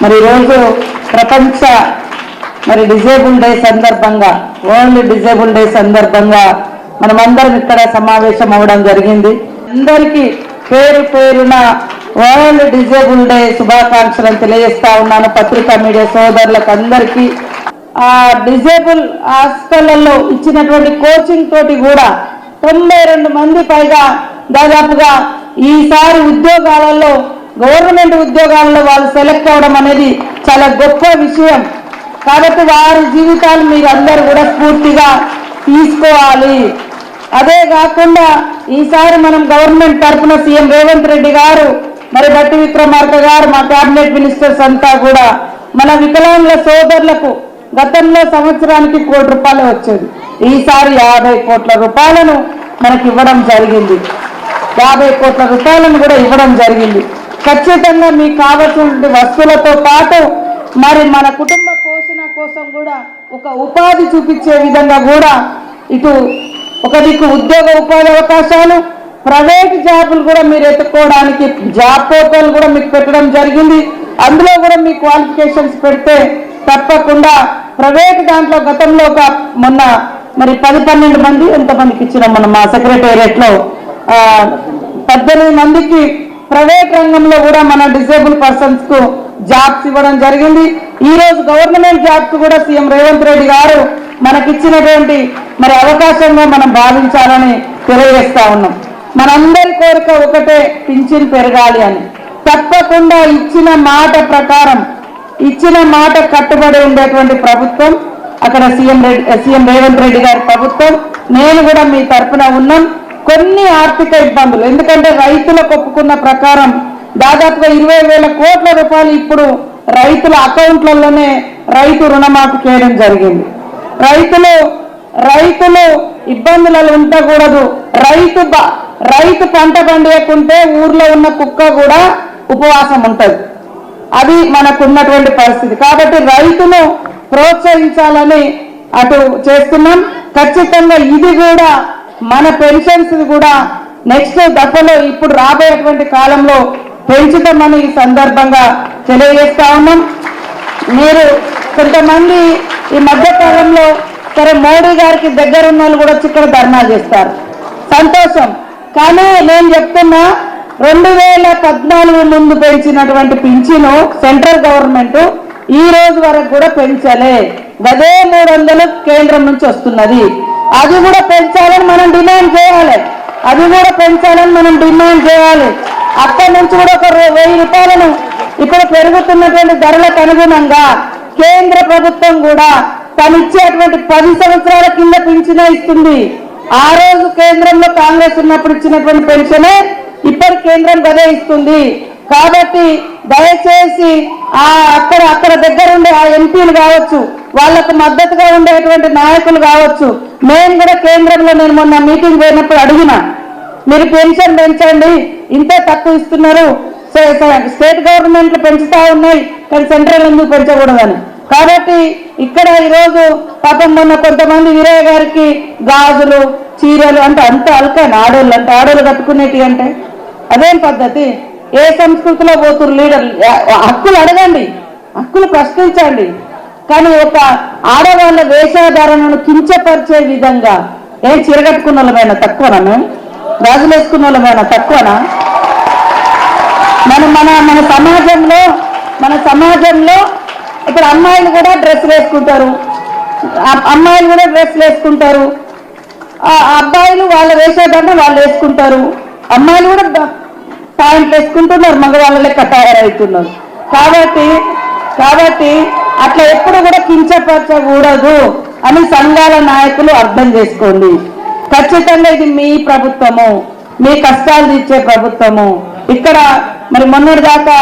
మరి ఈరోజు ప్రపంచ డిజేబుల్ డే సందర్భంగా వరల్డ్ డిజేబుల్ డే సందర్భంగా మనమందరం ఇక్కడ సమావేశం అవడం జరిగింది. అందరికీ పేరు పేరున వరల్డ్ డిజేబుల్ డే శుభాకాంక్షలను తెలియజేస్తా ఉన్నాను. పత్రికా మీడియా సోదరులకు అందరికీ డిజేబుల్ హాస్టళ్లలో ఇచ్చినటువంటి కోచింగ్ తోటి కూడా 92 మంది పైగా దాదాపుగా ఈసారి ఉద్యోగాలలో గవర్నమెంట్ ఉద్యోగాల్లో వాళ్ళు సెలెక్ట్ అవడం అనేది చాలా గొప్ప విషయం. కాబట్టి వారి జీవితాలు మీరు అందరూ కూడా స్ఫూర్తిగా తీసుకోవాలి. అదే కాకుండా ఈసారి మనం గవర్నమెంట్ తరఫున సీఎం రేవంత్ రెడ్డి గారు మరి బట్టి విక్రమార్క గారు మా క్యాబినెట్ మినిస్టర్స్ అంతా కూడా మన వికలాంగుల సోదరులకు గతంలో సంవత్సరానికి 1 కోటి రూపాయలు వచ్చేది, ఈసారి 50 కోట్ల రూపాయలను మనకి ఇవ్వడం జరిగింది. 50 కోట్ల రూపాయలను కూడా ఇవ్వడం జరిగింది. ఖచ్చితంగా మీకు కావాల్సిన వస్తువులతో పాటు మరి మన కుటుంబ పోషణ కోసం కూడా ఒక ఉపాధి చూపించే విధంగా కూడా ఇటు ఒక దిక్కు ఉద్యోగ ఉపాధి అవకాశాలు, ప్రైవేట్ జాబులు కూడా మీరు ఎత్తుకోవడానికి జాబ్ పోర్టల్ కూడా మీకు పెట్టడం జరిగింది. అందులో కూడా మీ క్వాలిఫికేషన్స్ పెడితే తప్పకుండా ప్రైవేట్ దాంట్లో గతంలో మొన్న మరి 10-12 మంది ఎంతమందికి ఇచ్చినాం మనం మా సెక్రటేరియట్లో 18 మందికి ప్రైవేట్ రంగంలో కూడా మన డిజేబుల్ పర్సన్స్ కు జాబ్స్ ఇవ్వడం జరిగింది. ఈ రోజు గవర్నమెంట్ జాబ్స్ కూడా సీఎం రేవంత్ రెడ్డి గారు మనకిచ్చినటువంటి మరి అవకాశంగా మనం భావించాలని తెలియజేస్తా ఉన్నాం. మనందరి కోరిక ఒకటే, పింఛన్ పెరగాలి అని. తప్పకుండా ఇచ్చిన మాట ప్రకారం ఇచ్చిన మాట కట్టుబడి ఉండేటువంటి ప్రభుత్వం అక్కడ సీఎం రేవంత్ రెడ్డి గారి ప్రభుత్వం. నేను కూడా మీ తరఫున ఉన్నాం. కొన్ని ఆర్థిక ఇబ్బందులు, ఎందుకంటే రైతులకు ఒప్పుకున్న ప్రకారం దాదాపుగా 20,000 కోట్ల రూపాయలు ఇప్పుడు రైతుల అకౌంట్లలోనే రైతు రుణమాఫీ చేయడం జరిగింది. రైతులు ఇబ్బందులలో ఉండకూడదు. రైతు పంట పండియకుంటే ఊర్లో ఉన్న కుక్క కూడా ఉపవాసం ఉంటుంది. అది మనకున్నటువంటి పరిస్థితి. కాబట్టి రైతును ప్రోత్సహించాలని అటు చేస్తున్నాం. ఖచ్చితంగా ఇది కూడా మన పెన్షన్స్ కూడా నెక్స్ట్ దశలో ఇప్పుడు రాబోయేటువంటి కాలంలో పెంచుతామని ఈ సందర్భంగా తెలియజేస్తా ఉన్నాం. మీరు కొంతమంది ఈ మధ్య కాలంలో సరే మోడీ గారికి దగ్గర ఉన్న వాళ్ళు కూడా వచ్చి ఇక్కడ ధర్నా చేస్తారు, సంతోషం. కానీ నేను చెప్తున్నా 2014 ముందు పెంచినటువంటి పింఛను సెంట్రల్ గవర్నమెంట్ ఈ రోజు వరకు కూడా పెంచలే. గదే 300 కేంద్రం నుంచి వస్తున్నది. అది కూడా పెంచాలని మనం డిమాండ్ చేయాలి. అక్కడి నుంచి కూడా ఒక 1000 రూపాయలను ఇప్పుడు పెరుగుతున్నటువంటి ధరలకు అనుగుణంగా కేంద్ర ప్రభుత్వం కూడా తను ఇచ్చేటువంటి 10 సంవత్సరాల కింద పింఛనే ఇస్తుంది. ఆ రోజు కేంద్రంలో కాంగ్రెస్ ఉన్నప్పుడు ఇచ్చినటువంటి పెన్షనే ఇప్పుడు కేంద్రం గదే ఇస్తుంది. కాబట్టి దయచేసి అక్కడ దగ్గర ఉండే ఆ ఎంపీలు కావచ్చు, వాళ్లకు మద్దతుగా ఉండేటువంటి నాయకులు కావచ్చు, మేము కూడా కేంద్రంలో నేను మొన్న మీటింగ్ పోయినప్పుడు అడిగిన, మీరు పెన్షన్ పెంచండి, ఇంతే తక్కువ ఇస్తున్నారు, స్టేట్ గవర్నమెంట్లు పెంచుతా ఉన్నాయి కానీ సెంట్రల్ ఎందుకు పెంచకూడదని. కాబట్టి ఇక్కడ ఈరోజు పాపం మొన్న కొంతమంది వీరయ్య గారికి గాజులు చీరలు అంటే అంత అల్కాని ఆడోళ్ళు కట్టుకునేటి అంటే అదేం పద్ధతి? ఏ సంస్కృతిలో పోతున్నారు లీడర్లు? హక్కులు అడగండి, హక్కులు ప్రశ్నించండి. కానీ ఒక ఆడవాళ్ళ వేషధారణను కించపరిచే విధంగా ఏం చీరగట్టుకున్న వాళ్ళమైనా తక్కువనా? మేము గాజులు వేసుకున్న వాళ్ళమైనా తక్కువనా? మన సమాజంలో ఇప్పుడు అమ్మాయిలు కూడా డ్రెస్సులు వేసుకుంటారు, అబ్బాయిలు వాళ్ళ వేషధారణ వాళ్ళు వేసుకుంటారు, అమ్మాయిలు కూడా ప్యాంట్లు వేసుకుంటున్నారు, మగవాళ్ళ లెక్క తయారవుతున్నారు. కాబట్టి అట్లా ఎప్పుడు కూడా కించపరచకూడదు అని సంఘాల నాయకులు అర్థం చేసుకోండి. ఖచ్చితంగా ఇది మీ ప్రభుత్వము, మీ కష్టాలు తీర్చే ప్రభుత్వము. ఇక్కడ మరి మొన్నటిదాకా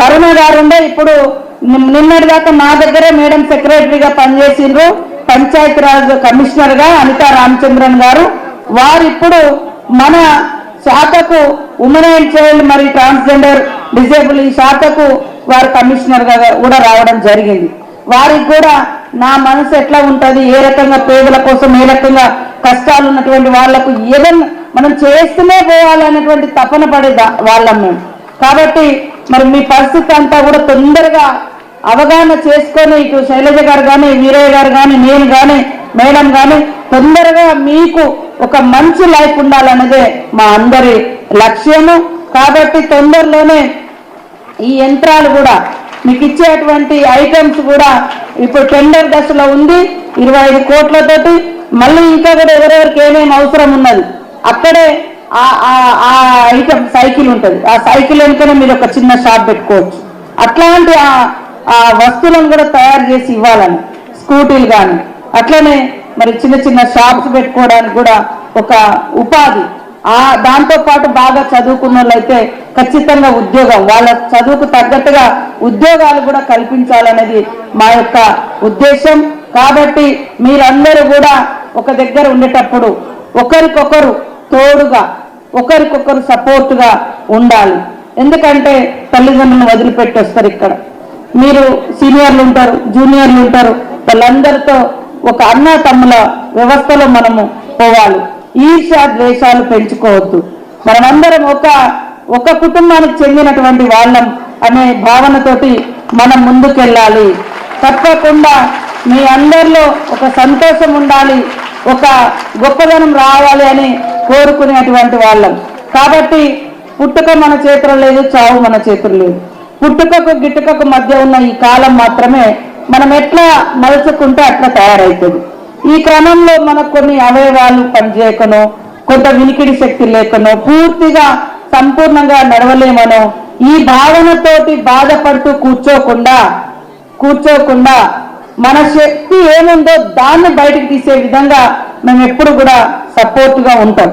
కరుణ గారు ఉండే, ఇప్పుడు నిన్నటిదాకా మా దగ్గరే మేడం సెక్రటరీగా పనిచేసిండ్రు, పంచాయతీరాజ్ కమిషనర్ గా అనితా రామచంద్రన్ గారు. వారు ఇప్పుడు మన శాఖకు ఉమెన్ అండ్ చైల్డ్ మరి ట్రాన్స్జెండర్ డిజేబుల్ ఈ శాఖకు వారు కమిషనర్ గా కూడా రావడం జరిగింది. వారికి కూడా నా మనసు ఎట్లా ఉంటుంది, ఏ రకంగా పేదల కోసం ఏ రకంగా కష్టాలు ఉన్నటువంటి వాళ్లకు ఏదైనా మనం చేస్తూనే పోవాలనేటువంటి తపన పడే వాళ్ళం మేము. కాబట్టి మరి మీ పరిస్థితి అంతా కూడా తొందరగా అవగాహన చేసుకొని ఇటు శైలజ గారు కానీ వీరయ్య గారు కానీ నేను కానీ మేడం కానీ తొందరగా మీకు ఒక మంచి లైఫ్ ఉండాలన్నదే మా అందరి లక్ష్యము. కాబట్టి తొందరలోనే ఈ యంత్రాలు కూడా మీకు ఇచ్చేటువంటి ఐటమ్స్ కూడా ఇప్పుడు టెండర్ దశలో ఉంది 25 కోట్లతోటి. మళ్ళీ ఇంకా కూడా ఎవరెవరికి ఏమేమి అవసరం ఉన్నది అక్కడే ఆ ఐటమ్ సైకిల్ ఉంటుంది, ఆ సైకిల్ వెనుకనే మీరు ఒక చిన్న షాప్ పెట్టుకోవచ్చు. అట్లాంటి ఆ వస్తువులను కూడా తయారు చేసి ఇవ్వాలని స్కూటీలు కానీ అట్లనే మరి చిన్న చిన్న షాప్స్ పెట్టుకోవడానికి కూడా ఒక ఉపాధి. దాంతో పాటు బాగా చదువుకున్న వాళ్ళైతే ఖచ్చితంగా ఉద్యోగం, వాళ్ళ చదువుకు తగ్గట్టుగా ఉద్యోగాలు కూడా కల్పించాలనేది మా యొక్క ఉద్దేశం. కాబట్టి మీరందరూ కూడా ఒక దగ్గర ఉండేటప్పుడు ఒకరికొకరు తోడుగా ఒకరికొకరు సపోర్టుగా ఉండాలి. ఎందుకంటే తల్లిదండ్రులను వదిలిపెట్టి వస్తారు. ఇక్కడ మీరు సీనియర్లు ఉంటారు, జూనియర్లు ఉంటారు, వాళ్ళందరితో ఒక అన్న తమ్ముల వ్యవస్థలో మనము పోవాలి. ఈర్ష్య ద్వేషాలు పెంచుకోవద్దు. మనమందరం ఒక కుటుంబానికి చెందినటువంటి వాళ్ళం అనే భావనతోటి మనం ముందుకెళ్ళాలి. తప్పకుండా మీ అందరిలో ఒక సంతోషం ఉండాలి, ఒక గొప్పదనం రావాలి అని కోరుకునేటువంటి వాళ్ళం. కాబట్టి పుట్టుక మన చేతులు లేదు, చావు మన చేతులు లేదు. పుట్టుకకు గిట్టుకకు మధ్య ఉన్న ఈ కాలం మాత్రమే మనం ఎట్లా మలుచుకుంటే అట్లా తయారవుతుంది. ఈ క్రమంలో మనకు కొన్ని అవయవాలు పనిచేయకనో, కొంత వినికిడి శక్తి లేకనో, పూర్తిగా సంపూర్ణంగా నడవలేమనో ఈ భావనతోటి బాధపడుతూ కూర్చోకుండా మన శక్తి ఏముందో దాన్ని బయటకు తీసే విధంగా మేము ఎప్పుడు కూడా సపోర్ట్గా ఉంటాం.